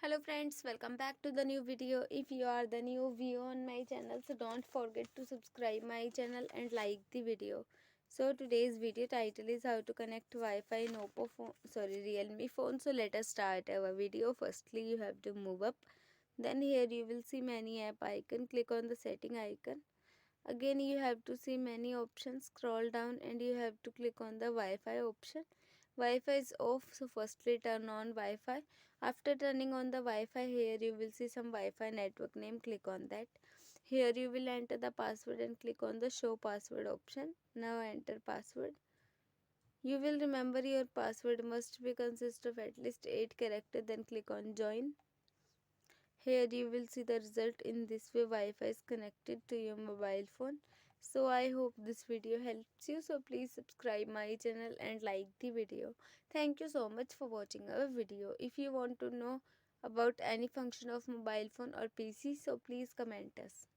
Hello friends, welcome back to the new video. If you are the new viewer on my channel, so don't forget to subscribe my channel and like the video. So today's video title is how to connect Wi-Fi in Realme phone. So let us start our video. Firstly, you have to move up. Then here you will see many app icon. Click on the setting icon. Again you have to see many options. Scroll down and you have to click on the Wi-Fi option. Wi-Fi is off, so firstly turn on Wi-Fi. After turning on the Wi-Fi, here you will see some Wi-Fi network name. Click on that. Here you will enter the password and click on the show password option. Now enter password. You will remember your password must be consist of at least 8 characters. Then click on join. Here you will see the result. In this way Wi-Fi is connected to your mobile phone. So I hope this video helps you. So please subscribe my channel and like the video. Thank you so much for watching our video. If you want to know about any function of mobile phone or PC, so please comment us.